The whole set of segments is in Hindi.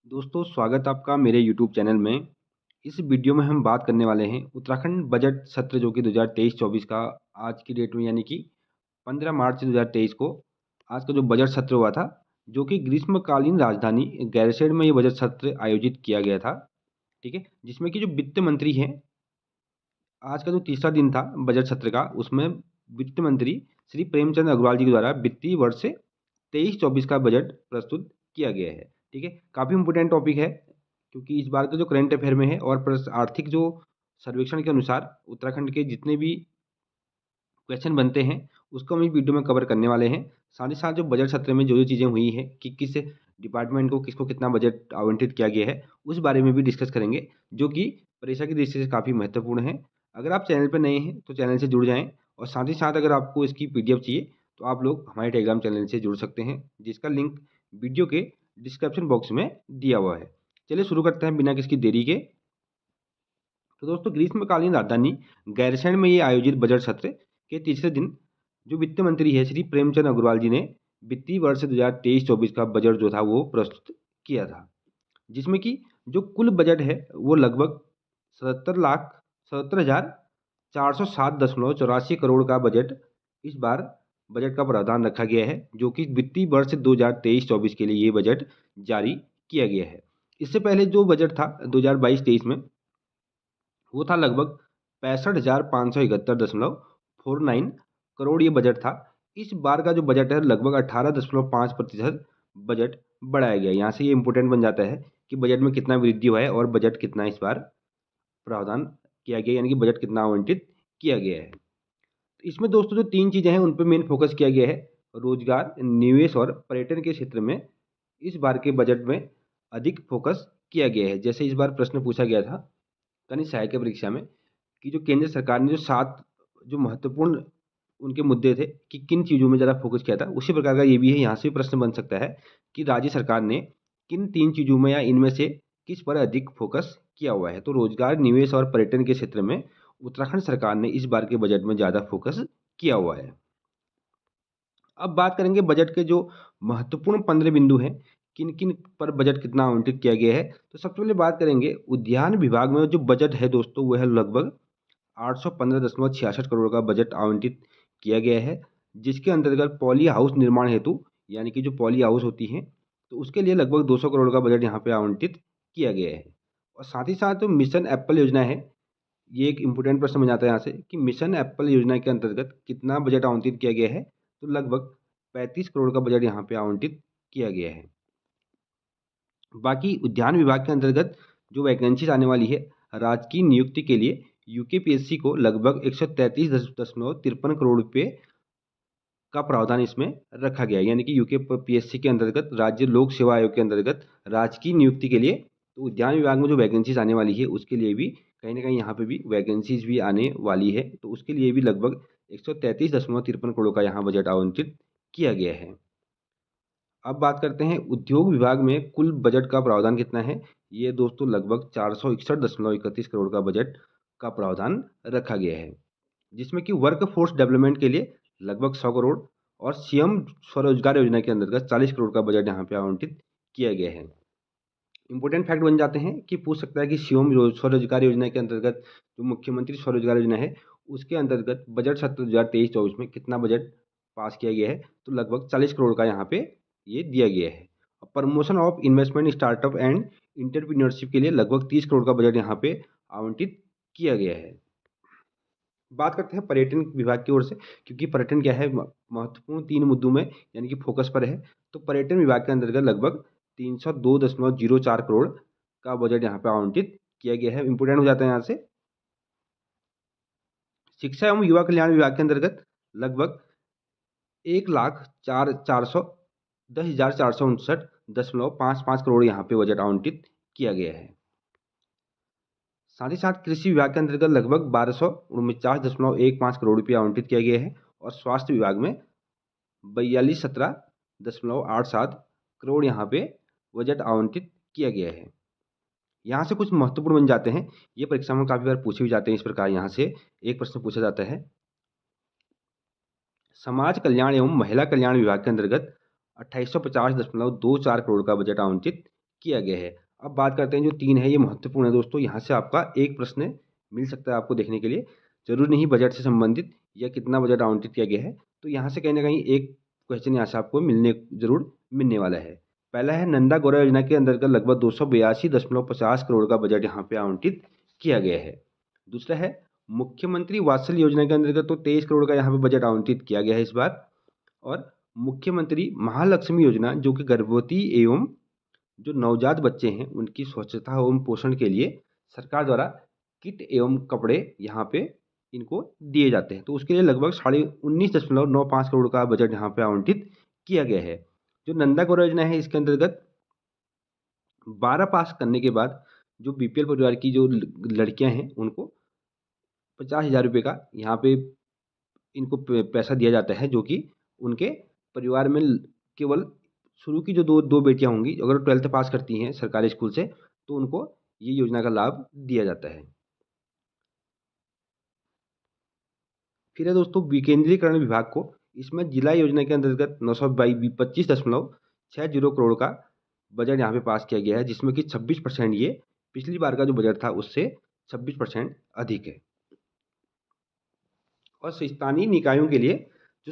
दोस्तों स्वागत आपका मेरे YouTube चैनल में। इस वीडियो में हम बात करने वाले हैं उत्तराखंड बजट सत्र जो कि 2023-24 का आज की डेट में यानी कि 15 मार्च 2023 को आज का जो बजट सत्र हुआ था, जो कि ग्रीष्मकालीन राजधानी गैरसैंण में ये बजट सत्र आयोजित किया गया था। ठीक है, जिसमें कि जो वित्त मंत्री हैं, आज का जो तीसरा दिन था बजट सत्र का, उसमें वित्त मंत्री श्री प्रेमचंद अग्रवाल जी के द्वारा वित्तीय वर्ष 23-24 का बजट प्रस्तुत किया गया है। ठीक है, काफ़ी इम्पोर्टेंट टॉपिक है क्योंकि इस बार का जो करंट अफेयर में है और प्लस आर्थिक जो सर्वेक्षण के अनुसार उत्तराखंड के जितने भी क्वेश्चन बनते हैं, उसको हम इस वीडियो में कवर करने वाले हैं। साथ ही साथ जो बजट सत्र में जो चीज़ें हुई हैं कि किस डिपार्टमेंट को किसको कितना बजट आवंटित किया गया है, उस बारे में भी डिस्कस करेंगे, जो कि परीक्षा की दृष्टि से काफ़ी महत्वपूर्ण है। अगर आप चैनल पर नए हैं, तो चैनल से जुड़ जाएँ और साथ ही साथ अगर आपको इसकी पीडीएफ चाहिए, तो आप लोग हमारे टेलीग्राम चैनल से जुड़ सकते हैं, जिसका लिंक वीडियो के डिस्क्रिप्शन बॉक्स में दिया हुआ है। चलिए शुरू करते हैं बिना किसी देरी के। तो दोस्तों ग्रीष्मकालीन राजधानी गैरसैंण में ये आयोजित बजट सत्र के तीसरे दिन जो वित्त मंत्री है श्री प्रेमचंद अग्रवाल जी ने वित्तीय वर्ष 2023-24 का बजट जो था वो प्रस्तुत किया था, जिसमें कि जो कुल बजट है वो लगभग 77,77,407.84 करोड़ का बजट इस बार बजट का प्रावधान रखा गया है, जो कि वित्तीय वर्ष 2023-24 के लिए ये बजट जारी किया गया है। इससे पहले जो बजट था 2022-23 में, वो था लगभग 65,571.49 करोड़ ये बजट था। इस बार का जो बजट है लगभग 18.5% बजट बढ़ाया गया है। यहाँ से ये इम्पोर्टेंट बन जाता है कि बजट में कितना वृद्धि हुआ है और बजट कितना इस बार प्रावधान किया गया, यानी कि बजट कितना आवंटित किया गया है। तो इसमें दोस्तों जो 3 चीज़ें हैं उन पे मेन फ़ोकस किया गया है। रोज़गार, निवेश और पर्यटन के क्षेत्र में इस बार के बजट में अधिक फ़ोकस किया गया है। जैसे इस बार प्रश्न पूछा गया था कनिष्ठ सहायक परीक्षा में कि जो केंद्र सरकार ने जो 7 जो महत्वपूर्ण उनके मुद्दे थे कि किन चीज़ों में ज़्यादा फ़ोकस किया था, उसी प्रकार का ये भी है। यहाँ से प्रश्न बन सकता है कि राज्य सरकार ने किन 3 चीज़ों में या इनमें से किस पर अधिक फ़ोकस किया हुआ है। तो रोज़गार, निवेश और पर्यटन के क्षेत्र में उत्तराखंड सरकार ने इस बार के बजट में ज़्यादा फ़ोकस किया हुआ है। अब बात करेंगे बजट के जो महत्वपूर्ण 15 बिंदु हैं, किन-किन पर बजट कितना आवंटित किया गया है। तो सबसे पहले बात करेंगे उद्यान विभाग में जो बजट है दोस्तों, वो है लगभग 815.66 करोड़ का बजट आवंटित किया गया है, जिसके अंतर्गत पॉली हाउस निर्माण हेतु यानी कि जो पॉली हाउस होती हैं, तो उसके लिए लगभग 200 करोड़ का बजट यहाँ पे आवंटित किया गया है। और साथ ही साथ जो मिशन एप्पल योजना है, ये एक इम्पोर्टेंट प्रश्न बन जाता है यहाँ से कि मिशन एप्पल योजना के अंतर्गत कितना बजट आवंटित किया गया है, तो लगभग 35 करोड़ का बजट यहाँ पे आवंटित किया गया है। बाकी उद्यान विभाग के अंतर्गत जो वैकेंसीज आने वाली है, राजकीय नियुक्ति के लिए यूकेपीएससी को लगभग 133.53 करोड़ रुपए का प्रावधान इसमें रखा गया है। यानी कि यूकेपीएससी के अंतर्गत राज्य लोक सेवा आयोग के अंतर्गत राजकीय नियुक्ति के लिए तो उद्यान विभाग में जो वैकेंसीज आने वाली है, उसके लिए भी कहीं न कहीं यहाँ पे भी वैकेंसीज भी आने वाली है। तो उसके लिए भी लगभग 133.53 करोड़ का यहाँ बजट आवंटित किया गया है। अब बात करते हैं उद्योग विभाग में कुल बजट का प्रावधान कितना है। ये दोस्तों लगभग 461.31 करोड़ का बजट का प्रावधान रखा गया है, जिसमें कि वर्क फोर्स डेवलपमेंट के लिए लगभग 100 करोड़ और सीएम स्वरोजगार योजना के अंतर्गत 40 करोड़ का बजट यहाँ पे आवंटित किया गया है। इंपॉर्टेंट फैक्ट बन जाते हैं कि पूछ सकता है कि सीएम स्वरोजगार योजना के अंतर्गत जो मुख्यमंत्री स्वरोजगार योजना है, उसके अंतर्गत बजट सत्र 2023-24 में कितना बजट पास किया गया है, तो लगभग 40 करोड़ का यहाँ पे ये दिया गया है। Promotion of investment startup and entrepreneurship के लिए लगभग 30 करोड़ का बजट यहाँ पे आवंटित किया गया है। बात करते हैं पर्यटन विभाग की ओर से, क्योंकि पर्यटन क्या है महत्वपूर्ण 3 मुद्दों में यानी कि फोकस पर है। तो पर्यटन विभाग के अंतर्गत लगभग 302.04 करोड़ का बजट यहाँ पे आवंटित किया गया है। इंपोर्टेंट हो जाता है यहाँ से। शिक्षा एवं युवा कल्याण विभाग के अंतर्गत लगभग 1,10,459.55 करोड़ यहाँ पे बजट आवंटित किया गया है। साथ ही साथ कृषि विभाग के अंतर्गत लगभग 1249.15 करोड़ रुपये आवंटित किया गया है और स्वास्थ्य विभाग में 4217.87 करोड़ यहाँ पे बजट आवंटित किया गया है। यहाँ से कुछ महत्वपूर्ण बन जाते हैं, ये परीक्षा में काफ़ी बार पूछे भी जाते हैं। इस प्रकार यहाँ से एक प्रश्न पूछा जाता है, समाज कल्याण एवं महिला कल्याण विभाग के अंतर्गत 2850.24 करोड़ का बजट आवंटित किया गया है। अब बात करते हैं जो 3 है ये महत्वपूर्ण है दोस्तों, यहाँ से आपका एक प्रश्न मिल सकता है आपको देखने के लिए। ज़रूरी नहीं बजट से संबंधित या कितना बजट आवंटित किया गया है, तो यहाँ से कहीं न कहीं एक क्वेश्चन यहाँ से आपको ज़रूर मिलने वाला है। पहला है नंदा गौरव योजना के अंतर्गत लगभग 282.50 करोड़ का बजट यहाँ पे आवंटित किया गया है। दूसरा है मुख्यमंत्री वात्सल्य योजना के अंतर्गत तो 23 करोड़ का यहाँ पे बजट आवंटित किया गया है इस बार। और मुख्यमंत्री महालक्ष्मी योजना जो कि गर्भवती एवं जो नवजात बच्चे हैं उनकी स्वच्छता एवं पोषण के लिए सरकार द्वारा किट एवं कपड़े यहाँ पे इनको दिए जाते हैं, तो उसके लिए लगभग 19.95 करोड़ का बजट यहाँ पे आवंटित किया गया है। जो नंदा गौरव योजना है इसके अंतर्गत 12 पास करने के बाद जो बीपीएल परिवार की जो लड़कियां हैं उनको 50,000 रुपये का यहाँ पे इनको पैसा दिया जाता है, जो कि उनके परिवार में केवल शुरू की जो दो दो बेटियां होंगी अगर 12th पास करती हैं सरकारी स्कूल से, तो उनको ये योजना का लाभ दिया जाता है। फिर है दोस्तों विकेंद्रीकरण विभाग को, इसमें जिला योजना के अंतर्गत 925.60 करोड़ का बजट यहाँ पे पास किया गया है, जिसमें कि 26% ये पिछली बार का जो बजट था उससे 26% अधिक है। और स्थानीय निकायों के लिए जो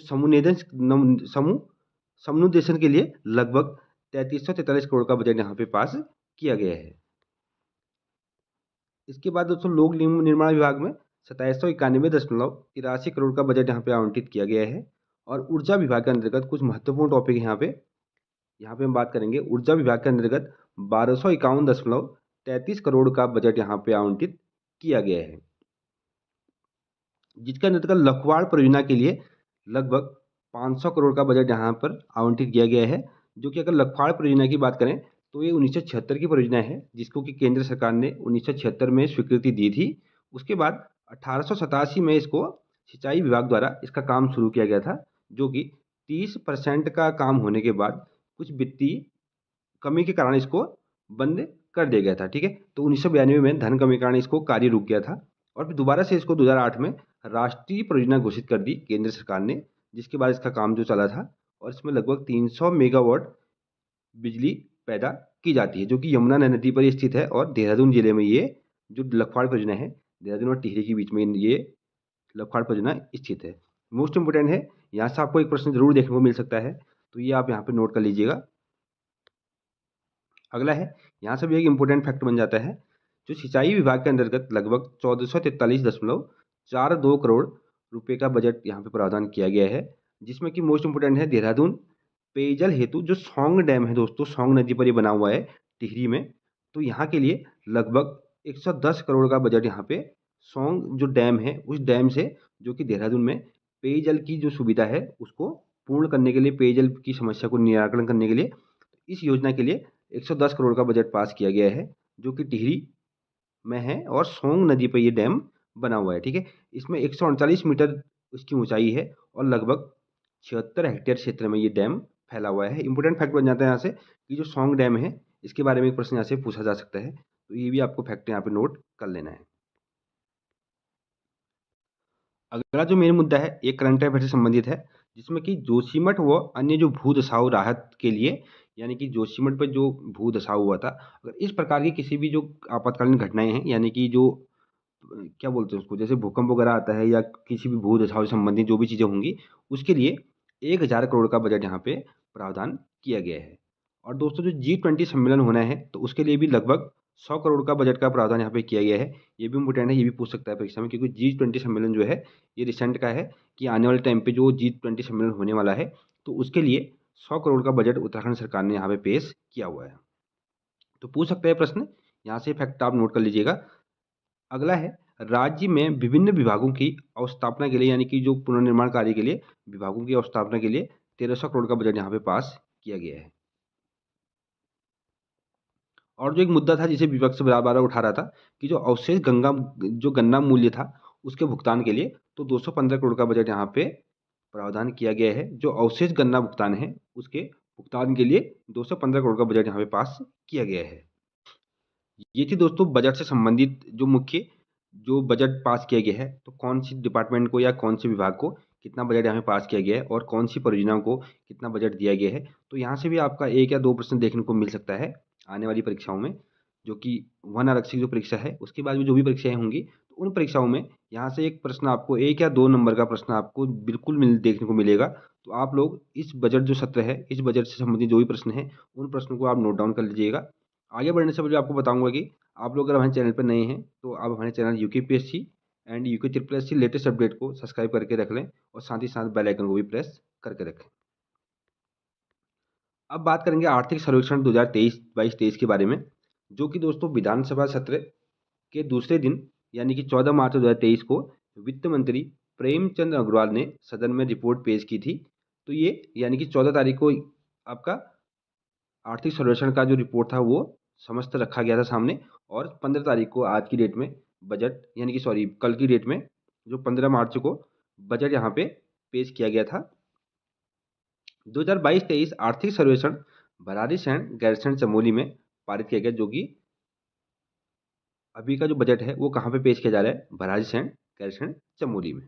समनुदेशन के लिए लगभग 3343 करोड़ का बजट यहाँ पे पास किया गया है। इसके बाद दोस्तों लोक निर्माण विभाग में 2791.83 करोड़ का बजट यहाँ पे आवंटित किया गया है। और ऊर्जा विभाग के अंतर्गत कुछ महत्वपूर्ण टॉपिक यहाँ पे हम बात करेंगे। ऊर्जा विभाग के अंतर्गत 1251.33 करोड़ का बजट यहाँ पे आवंटित किया गया है, जिसके अंतर्गत लखवाड़ परियोजना के लिए लगभग 500 करोड़ का बजट यहाँ पर आवंटित किया गया है। जो कि अगर लखवाड़ परियोजना की बात करें तो ये 1976 की परियोजना है, जिसको कि केंद्र सरकार ने 1976 में स्वीकृति दी थी। उसके बाद 1887 में इसको सिंचाई विभाग द्वारा इसका काम शुरू किया गया था, जो कि 30% का काम होने के बाद कुछ वित्तीय कमी के कारण इसको बंद कर दिया गया था। ठीक है, तो 1992 में धन कमी के कारण इसको कार्य रुक गया था और फिर दोबारा से इसको 2008 में राष्ट्रीय परियोजना घोषित कर दी केंद्र सरकार ने, जिसके बाद इसका काम जो चला था और इसमें लगभग 300 मेगावाट बिजली पैदा की जाती है, जो कि यमुना नदी पर स्थित है और देहरादून जिले में ये जो लखवाड़ परियोजना है देहरादून और टिहरी के बीच में ये लखवाड़ परियोजना स्थित है। मोस्ट इंपोर्टेंट है, यहाँ से आपको एक प्रश्न जरूर देखने को मिल सकता है, तो ये आप यहाँ पे नोट कर लीजिएगा। अगला है, यहाँ से भी एक इम्पोर्टेंट फैक्ट बन जाता है। जो सिंचाई विभाग के अंतर्गत लगभग 1443.42 करोड़ रुपए का बजट यहाँ पे प्रावधान किया गया है, जिसमें कि मोस्ट इंपोर्टेंट है देहरादून पेयजल हेतु जो सौंग डैम है दोस्तों, सौंग नदी पर ये बना हुआ है टिहरी में, तो यहाँ के लिए लगभग 110 करोड़ का बजट यहाँ पे सौंग जो डैम है उस डैम से, जो कि देहरादून में पेयजल की जो सुविधा है उसको पूर्ण करने के लिए, पेयजल की समस्या को निराकरण करने के लिए इस योजना के लिए 110 करोड़ का बजट पास किया गया है, जो कि टिहरी में है और सोंग नदी पर ये डैम बना हुआ है। ठीक है, इसमें 139 मीटर इसकी ऊंचाई है और लगभग 76 हेक्टेयर क्षेत्र में ये डैम फैला हुआ है। इंपोर्टेंट फैक्ट बन जाता है यहाँ से कि जो सोंग डैम है इसके बारे में एक प्रश्न यहाँ से पूछा जा सकता है, तो ये भी आपको फैक्ट यहाँ पे नोट कर लेना है। अगला जो मेन मुद्दा है ये करंट अफेयर से संबंधित है, जिसमें कि जोशीमठ व अन्य जो भू दशाओं राहत के लिए, यानी कि जोशीमठ पर जो भू दशाव हुआ था, अगर इस प्रकार की किसी भी जो आपातकालीन घटनाएं हैं, यानी कि जो क्या बोलते हैं उसको, जैसे भूकंप वगैरह आता है या किसी भी भू दशाओं से संबंधित जो भी चीज़ें होंगी, उसके लिए 1000 करोड़ का बजट यहाँ पे प्रावधान किया गया है। और दोस्तों जो G20 सम्मेलन होना है तो उसके लिए भी लगभग 100 करोड़ का बजट का प्रावधान यहाँ पे किया गया है। ये भी इम्पोर्टेंट है, ये भी पूछ सकता है परीक्षा में, क्योंकि G20 सम्मेलन जो है ये रिसेंट का है कि आने वाले टाइम पे जो G20 सम्मेलन होने वाला है तो उसके लिए 100 करोड़ का बजट उत्तराखंड सरकार ने यहाँ पे पेश किया हुआ है। तो पूछ सकते हैं प्रश्न, यहाँ से फैक्ट आप नोट कर लीजिएगा। अगला है, राज्य में विभिन्न विभागों की अवस्थापना के लिए, यानी कि जो पुनर्निर्माण कार्य के लिए विभागों की अवस्थापना के लिए 1300 करोड़ का बजट यहाँ पे पास किया गया है। और जो एक मुद्दा था जिसे विपक्ष बार बार उठा रहा था कि जो अवशेष गन्ना मूल्य था उसके भुगतान के लिए तो 215 करोड़ का बजट यहाँ पे प्रावधान किया गया है। जो अवशेष गन्ना भुगतान है उसके भुगतान के लिए 215 करोड़ का बजट यहाँ पे पास किया गया है। ये थी दोस्तों बजट से संबंधित जो मुख्य जो बजट पास किया गया है, तो कौन सी डिपार्टमेंट को या कौन से विभाग को कितना बजट यहाँ पे पास किया गया है और कौन सी परियोजनाओं को कितना बजट दिया गया है। तो यहाँ से भी आपका एक या दो प्रश्न देखने को मिल सकता है। आने वाली परीक्षाओं में, जो कि वन आरक्षी जो परीक्षा है उसके बाद में जो भी परीक्षाएं होंगी, तो उन परीक्षाओं में यहाँ से एक प्रश्न आपको 1 या 2 नंबर का प्रश्न आपको बिल्कुल देखने को मिलेगा। तो आप लोग इस बजट जो सत्र है, इस बजट से संबंधित जो भी प्रश्न है, उन प्रश्नों को आप नोट डाउन कर लीजिएगा। आगे बढ़ने से पहले आपको बताऊंगा कि आप लोग अगर हमारे चैनल पर नए हैं तो आप हमारे channel UKPSC and UK triple SC latest update को सब्सक्राइब करके रख लें और साथ ही साथ बेल आइकन को भी प्रेस करके रखें। अब बात करेंगे आर्थिक सर्वेक्षण 2023-22-23 के बारे में, जो कि दोस्तों विधानसभा सत्र के दूसरे दिन यानी कि 14 मार्च 2023 को वित्त मंत्री प्रेमचंद अग्रवाल ने सदन में रिपोर्ट पेश की थी। तो ये यानी कि 14 तारीख को आपका आर्थिक सर्वेक्षण का जो रिपोर्ट था वो समस्त रखा गया था सामने, और 15 तारीख को आज की डेट में बजट यानी कि सॉरी कल की डेट में जो 15 मार्च को बजट यहाँ पे पेश किया गया था। 2022-23 आर्थिक सर्वेक्षण भराड़ीसैंण गैरसैंण चमोली में पारित किया गया, जो कि अभी का जो बजट है वो कहाँ पे पेश किया जा रहा है, भराड़ीसैंण गैरसैंण चमोली में।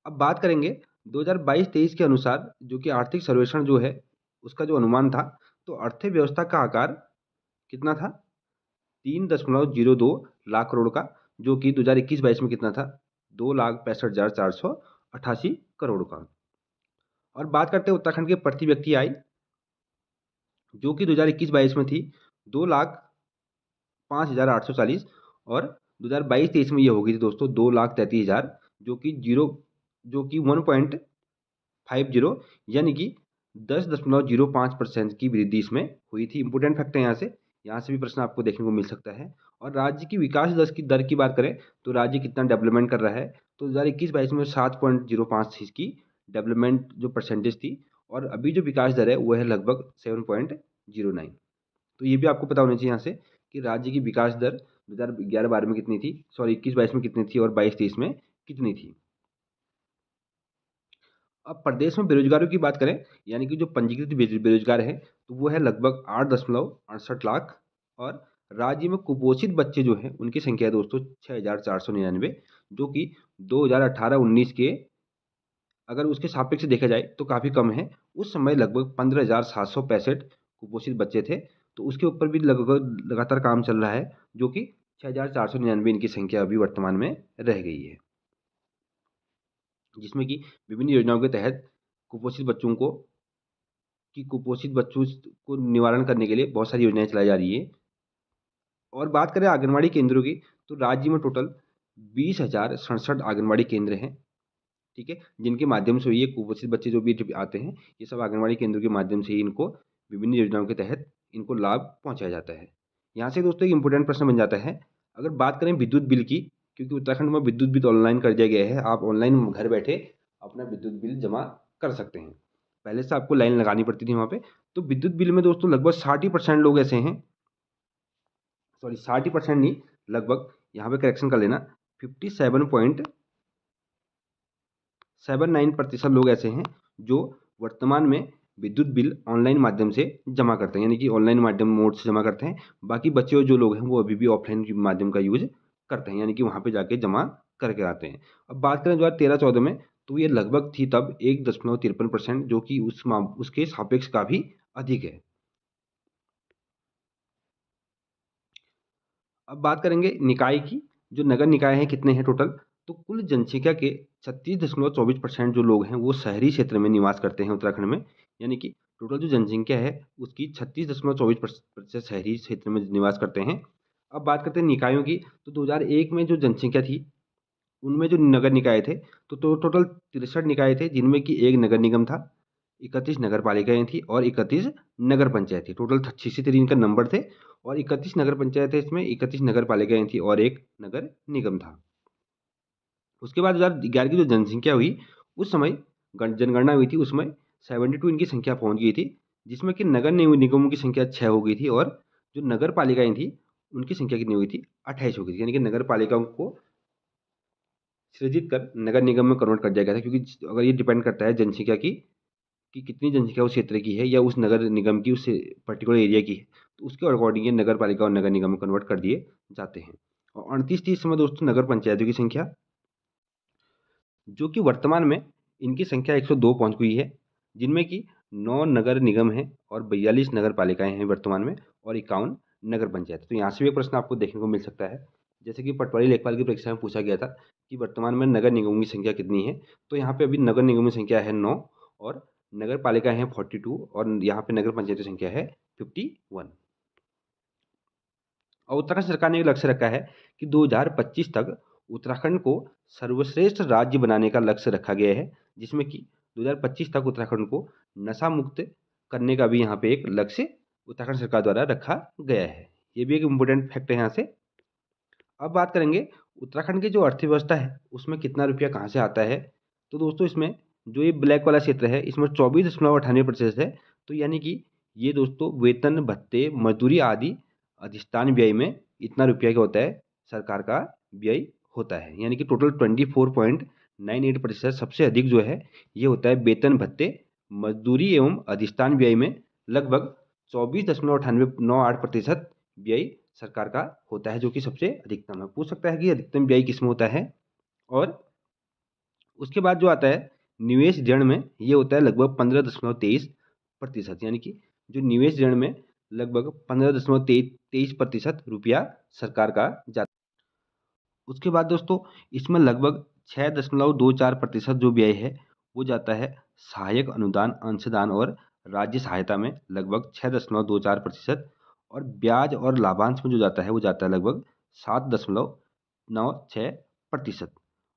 अब बात करेंगे 2022-23 के अनुसार जो कि आर्थिक सर्वेक्षण जो है उसका जो अनुमान था, तो अर्थव्यवस्था का आकार कितना था, 3.02 लाख करोड़ का, जो कि 2021-22 में कितना था, 2,65,488 करोड़ का। और बात करते हैं उत्तराखंड के प्रति व्यक्ति आय, जो कि 2021-22 में थी 2,05,840, और 2022-23 में ये हो गई थी दोस्तों 2,33,000, जो कि 1.50 यानी कि 10.05% की वृद्धि इसमें हुई थी। इंपोर्टेंट फैक्ट है यहाँ से भी प्रश्न आपको देखने को मिल सकता है। और राज्य की विकास दर की बात करें तो राज्य कितना डेवलपमेंट कर रहा है, तो 2021-22 में 7.05 की डेवलपमेंट जो परसेंटेज थी, और अभी जो विकास दर है वो है लगभग 7.09। तो ये भी आपको पता होना चाहिए यहाँ से कि राज्य की विकास दर 2011-12 में कितनी थी, सॉरी 21-22 में कितनी थी, और 22-23 में कितनी थी। अब प्रदेश में बेरोजगारों की बात करें, यानी कि जो पंजीकृत बेरोजगार हैं, तो वो है लगभग 8.68 लाख, और राज्य में कुपोषित बच्चे जो हैं उनकी संख्या है दोस्तों 6,499, जो कि 2018-19 के अगर उसके सापेक्ष से देखा जाए तो काफ़ी कम है। उस समय लगभग 15,765 कुपोषित बच्चे थे, तो उसके ऊपर भी लगभग लगातार काम चल रहा है, जो कि 6,499 इनकी संख्या अभी वर्तमान में रह गई है, जिसमें कि विभिन्न योजनाओं के तहत कुपोषित बच्चों को निवारण करने के लिए बहुत सारी योजनाएं चलाई जा रही है। और बात करें आंगनबाड़ी केंद्रों की, तो राज्य में टोटल 20,067 आंगनबाड़ी केंद्र हैं, ठीक है, जिनके माध्यम से ये कुपोषित बच्चे जो भी आते हैं, ये सब आंगनबाड़ी केंद्रों के माध्यम से ही इनको विभिन्न योजनाओं के तहत इनको लाभ पहुंचाया जाता है। यहाँ से दोस्तों एक इंपॉर्टेंट प्रश्न बन जाता है, अगर बात करें विद्युत बिल की, क्योंकि उत्तराखंड में विद्युत बिल ऑनलाइन कर दिया गया है, आप ऑनलाइन घर बैठे अपना विद्युत बिल जमा कर सकते हैं। पहले से आपको लाइन लगानी पड़ती थी वहाँ पे। तो विद्युत बिल में दोस्तों लगभग 60% लोग ऐसे हैं, सॉरी 60% नहीं, लगभग यहाँ पे करेक्शन कर लेना, 57.79% लोग ऐसे हैं जो वर्तमान में विद्युत बिल ऑनलाइन माध्यम से जमा करते हैं, यानी कि ऑनलाइन माध्यम मोड से जमा करते हैं। बाकी बचे हुए जो लोग हैं वो अभी भी ऑफलाइन माध्यम का यूज करते हैं, यानी कि वहाँ पे जाके जमा करके आते हैं। अब बात करें 2013-14 में, तो ये लगभग थी तब 1.53%, जो कि उसके सापेक्ष काफ़ी अधिक है। अब बात करेंगे निकाय की, जो नगर निकाय हैं कितने हैं टोटल, तो कुल जनसंख्या के 36.24% जो लोग हैं वो शहरी क्षेत्र में निवास करते हैं उत्तराखंड में, यानी कि टोटल जो जनसंख्या है उसकी 36.24% शहरी क्षेत्र में निवास करते हैं। अब बात करते हैं निकायों की, तो 2001 में जो जनसंख्या थी उनमें जो नगर निकाय थे, तो टोटल 63 निकाय थे, जिनमें कि एक नगर निगम था, 31 नगर पालिकाएं थी और 31 नगर पंचायत थी। टोटल 63 इनका नंबर थे, और 31 नगर पंचायत है, इसमें 31 नगर पालिकाएं थी और एक नगर निगम था। उसके बाद 2011 की जो जनसंख्या हुई उस समय जनगणना हुई थी, उसमें 72 इनकी संख्या पहुंच गई थी, जिसमें कि नगर निगमों की संख्या 6 हो गई थी, और जो नगर पालिकाएं थी उनकी संख्या कितनी हुई थी, 28 हो गई थी, यानी कि नगर पालिकाओं को सृजित कर नगर निगम में कन्वर्ट कर दिया गया था। क्योंकि अगर ये डिपेंड करता है जनसंख्या की कि कितनी जनसंख्या उस क्षेत्र की है या उस नगर निगम की उस पर्टिकुलर एरिया की है, तो उसके अकॉर्डिंग ये नगर पालिका और नगर निगम में कन्वर्ट कर दिए जाते हैं। और 38 थी इस समय दोस्तों नगर पंचायतों की संख्या, जो कि वर्तमान में इनकी संख्या 102 पहुंच गई है, जिनमें कि 9 नगर निगम हैं और 42 नगर पालिकाएँ हैं वर्तमान में और 51 नगर पंचायत। तो यहाँ से भी एक प्रश्न आपको देखने को मिल सकता है। जैसे कि पटवारी लेखपाल की परीक्षा में पूछा गया था कि वर्तमान में नगर निगमों की संख्या कितनी है? तो यहाँ पे अभी नगर निगमों की संख्या है 9 और नगर पालिकाएँ हैं 42 और यहाँ पे नगर पंचायत की संख्या है 51। और उत्तराखंड सरकार ने एक लक्ष्य रखा है कि 2025 तक उत्तराखंड को सर्वश्रेष्ठ राज्य बनाने का लक्ष्य रखा गया है, जिसमें कि 2025 तक उत्तराखंड को नशा मुक्त करने का भी यहाँ पे एक लक्ष्य उत्तराखंड सरकार द्वारा रखा गया है। ये भी एक इम्पोर्टेंट फैक्ट है यहाँ से। अब बात करेंगे उत्तराखंड की जो अर्थव्यवस्था है, उसमें कितना रुपया कहाँ से आता है? तो दोस्तों इसमें जो ये ब्लैक वाला क्षेत्र है, इसमें 24.98% है। तो यानी कि ये दोस्तों वेतन, भत्ते, मजदूरी आदि अधिष्ठान व्यय में इतना रुपया क्या होता है, सरकार का व्यय होता है। यानी कि टोटल 24.98% सबसे अधिक जो है, ये होता है वेतन, भत्ते, मजदूरी एवं अधिष्ठान व्यय में लगभग 24.9898% व्यय सरकार का होता है, जो कि सबसे अधिकतम है। पूछ सकता है कि अधिकतम व्यय किसमें होता है? और उसके बाद जो आता है निवेश ऋण में, ये होता है लगभग 15.23%। यानी कि जो निवेश ऋण में लगभग 15.23% रुपया सरकार का जाता है। उसके बाद दोस्तों इसमें लगभग 6.24% जो व्यय है वो जाता है सहायक अनुदान, अंशदान और राज्य सहायता में लगभग 6.24%। और ब्याज और लाभांश में जो जाता है वो जाता है लगभग 7.96%।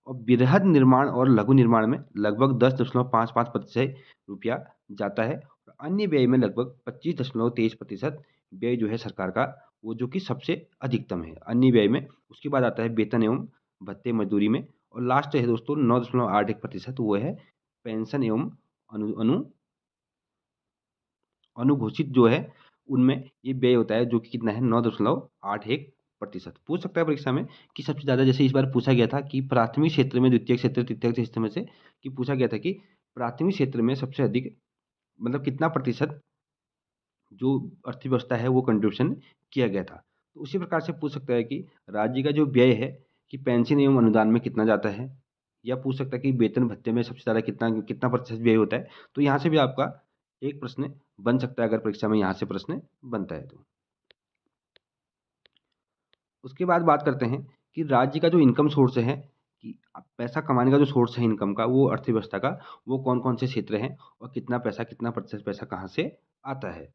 और बृहद निर्माण और लघु निर्माण में लगभग 10.55% रुपया जाता है। और अन्य व्यय में लगभग 25.23% व्यय जो है सरकार का, वो जो कि सबसे अधिकतम है अन्य व्यय में। उसके बाद आता है वेतन एवं भत्ते मजदूरी में। और लास्ट है दोस्तों 9.81%, वो है पेंशन एवं अनु अनु अनुघोषित जो है उनमें ये व्यय होता है, जो कि कितना है 9.81%। पूछ सकता है परीक्षा में कि सबसे ज़्यादा, जैसे इस बार पूछा गया था कि प्राथमिक क्षेत्र में, द्वितीय क्षेत्र, तृतीय क्षेत्र में से कि पूछा गया था कि प्राथमिक क्षेत्र में सबसे अधिक मतलब कितना प्रतिशत जो अर्थव्यवस्था है वो कंट्रीब्यूशन किया गया था। तो उसी प्रकार से पूछ सकता है कि राज्य का जो व्यय है कि पेंशन एवं अनुदान में कितना जाता है, या पूछ सकता है कि वेतन भत्ते में सबसे ज़्यादा कितना कितना प्रतिशत व्यय होता है। तो यहाँ से भी आपका एक प्रश्न बन सकता है, अगर परीक्षा में यहाँ से प्रश्न बनता है तो। उसके बाद बात करते हैं कि राज्य का जो इनकम सोर्स है, कि पैसा कमाने का जो सोर्स है इनकम का, वो अर्थव्यवस्था का, वो कौन कौन से क्षेत्र हैं और कितना पैसा, कितना प्रतिशत पैसा कहाँ से आता है।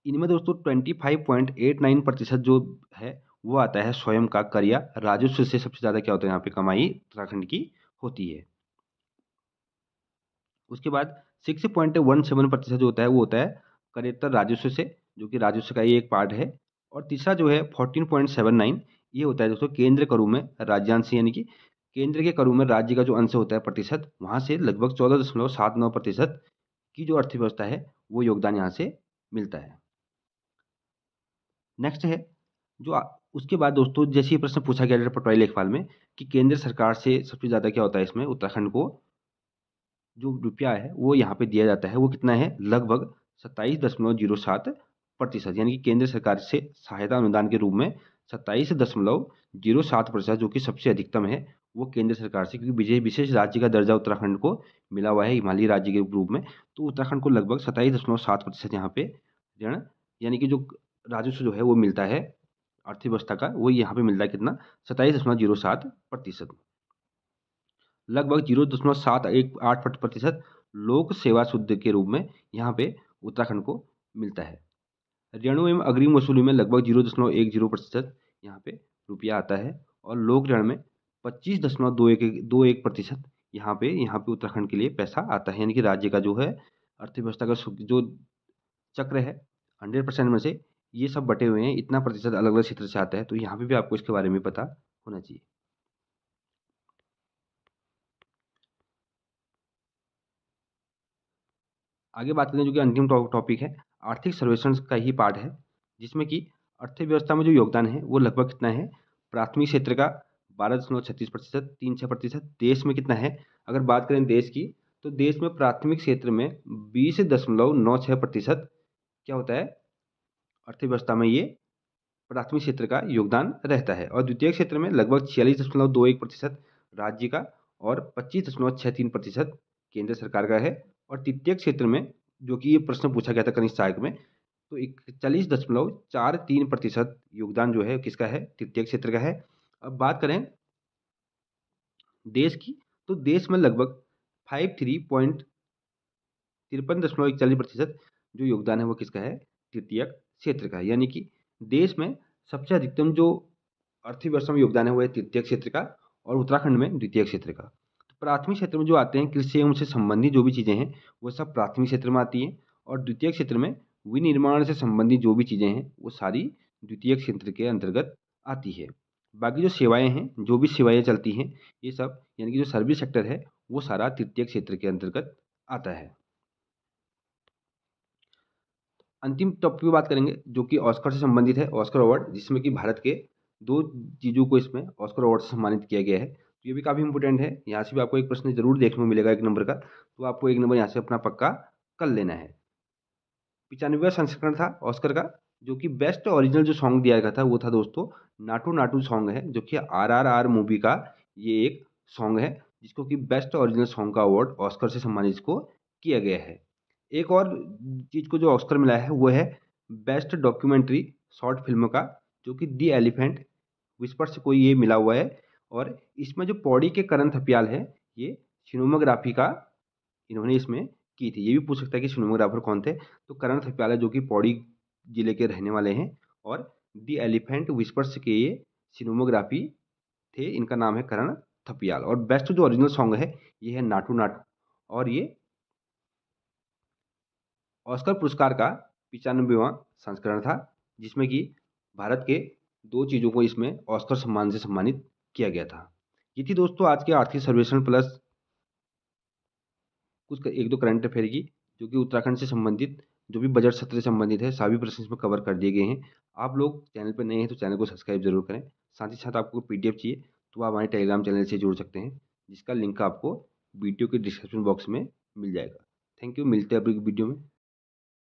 इनमें दोस्तों 25.89% जो है वो आता है स्वयं का कर या राजस्व से। सबसे ज़्यादा क्या होता है यहाँ पे कमाई उत्तराखंड की होती है। उसके बाद 6.17% जो होता है वो होता है करेत्तर राजस्व से, जो कि राजस्व का ही एक पार्ट है। और तीसरा जो है 14.79, ये होता है दोस्तों केंद्र करों में राज्यांश, यानी कि केंद्र के करों में राज्य का जो अंश होता है प्रतिशत, वहाँ से लगभग 14.79% की जो अर्थव्यवस्था है वो योगदान यहाँ से मिलता है। नेक्स्ट है जो उसके बाद दोस्तों जैसे ये प्रश्न पूछा गया था पटवारी लेखपाल में कि केंद्र सरकार से सबसे ज़्यादा क्या होता है इसमें उत्तराखंड को जो रुपया है वो यहाँ पे दिया जाता है, वो कितना है लगभग 27.07%। यानी कि केंद्र सरकार से सहायता अनुदान के रूप में 27.07%, जो कि सबसे अधिकतम है, वो केंद्र सरकार से, क्योंकि विजय विशेष राज्य का दर्जा उत्तराखंड को मिला हुआ है हिमालयी राज्य के रूप में। तो उत्तराखंड को लगभग 27.7% यहाँ पे ऋण, यानी कि जो राजस्व जो है वो मिलता है अर्थव्यवस्था का, वो यहाँ पे मिलता है कितना 27.07%। लगभग 0.718% लोक सेवा शुद्ध के रूप में यहाँ पे उत्तराखंड को मिलता है। ऋणों एवं अग्रिम वसूली में लगभग 0.10% यहाँ पे रुपया आता है। और लोक ऋण में 25.21% यहाँ पे उत्तराखंड के लिए पैसा आता है। यानी कि राज्य का जो है अर्थव्यवस्था का जो चक्र है 100% में से ये सब बटे हुए हैं, इतना प्रतिशत अलग अलग क्षेत्र से आता है। तो यहाँ पे भी आपको इसके बारे में पता होना चाहिए। आगे बात करें जो कि अंतिम टॉपिक है, आर्थिक सर्वेक्षण का ही पार्ट है, जिसमें कि अर्थव्यवस्था में जो योगदान है वो लगभग कितना है प्राथमिक क्षेत्र का 12.36%, 36%। देश में कितना है, अगर बात करें देश की, तो देश में प्राथमिक क्षेत्र में 20.96% क्या होता है अर्थव्यवस्था में, ये प्राथमिक क्षेत्र का योगदान रहता है। और द्वितीय क्षेत्र में लगभग 46.21% राज्य का और 25.63% केंद्र सरकार का है। और तृतीय क्षेत्र में जो कि ये प्रश्न पूछा गया था कनिष्ठ सहायक में। तो 41.43% योगदान जो है किसका है, तृतीय क्षेत्र का है। अब बात करें देश की, तो देश में लगभग 53.41% जो योगदान है वो किसका है, तृतीय क्षेत्र का है। यानी कि देश में सबसे अधिकतम जो अर्थव्यवस्था में योगदान है वो है तृतीय क्षेत्र का, और उत्तराखंड में द्वितीय क्षेत्र का। तो प्राथमिक क्षेत्र में जो आते हैं कृषि एवं से संबंधित जो भी चीज़ें हैं वो सब प्राथमिक क्षेत्र में आती हैं, और द्वितीय क्षेत्र में विनिर्माण से संबंधित जो भी चीज़ें हैं वो सारी द्वितीय क्षेत्र के अंतर्गत आती है। बाकी जो सेवाएं हैं, जो भी सेवाएं चलती हैं, ये सब यानी कि जो सर्विस सेक्टर है वो सारा तृतीय क्षेत्र के अंतर्गत आता है। अंतिम टॉपिक पे बात करेंगे जो कि ऑस्कर से संबंधित है, ऑस्कर अवार्ड, जिसमें कि भारत के 2 चीज़ों को इसमें ऑस्कर अवार्ड से सम्मानित किया गया है। तो ये भी काफ़ी इंपॉर्टेंट है, यहाँ से भी आपको एक प्रश्न ज़रूर देखने को मिलेगा 1 नंबर का, तो आपको 1 नंबर यहाँ से अपना पक्का कर लेना है। 95वां संस्करण था ऑस्कर का, जो कि बेस्ट ओरिजिनल जो सॉन्ग दिया गया था वो था दोस्तों नाटू नाटू सॉन्ग है, जो कि आरआरआर मूवी का ये एक सॉन्ग है, जिसको कि बेस्ट ओरिजिनल सॉन्ग का अवार्ड ऑस्कर से सम्मानित इसको किया गया है। एक और चीज़ को जो ऑस्कर मिला है वो है बेस्ट डॉक्यूमेंट्री शॉर्ट फिल्म का, जो कि दी एलिफेंट विस्पर्स को ये मिला हुआ है। और इसमें जो पौड़ी के करण थपियाल है, ये सिनेमेटोग्राफी का इन्होंने इसमें की थी। ये भी पूछ सकता है कि सिनेमेटोग्राफर कौन थे, तो करण थपियाल है, जो कि पौड़ी जिले के रहने वाले हैं, और दी एलिफेंट विस्पर्स के ये सिनेमेटोग्राफी थे, इनका नाम है करण थपियाल। और बेस्ट जो ओरिजिनल सॉन्ग है ये है नाटू नाटू, और ये ऑस्कर पुरस्कार का 95वां संस्करण था, जिसमें कि भारत के 2 चीज़ों को इसमें ऑस्कर सम्मान से सम्मानित किया गया था। ये थी दोस्तों आज के आर्थिक सर्वेक्षण प्लस कुछ 1-2 करंट अफेयर की, जो कि उत्तराखंड से संबंधित जो भी बजट सत्र से संबंधित है, सभी प्रश्न इसमें कवर कर दिए गए हैं। आप लोग चैनल पे नए हैं तो चैनल को सब्सक्राइब ज़रूर करें। साथ ही साथ आपको पीडीएफ चाहिए तो आप हमारे टेलीग्राम चैनल से जुड़ सकते हैं, जिसका लिंक आपको वीडियो के डिस्क्रिप्शन बॉक्स में मिल जाएगा। थैंक यू, मिलते हैं अगली वीडियो में।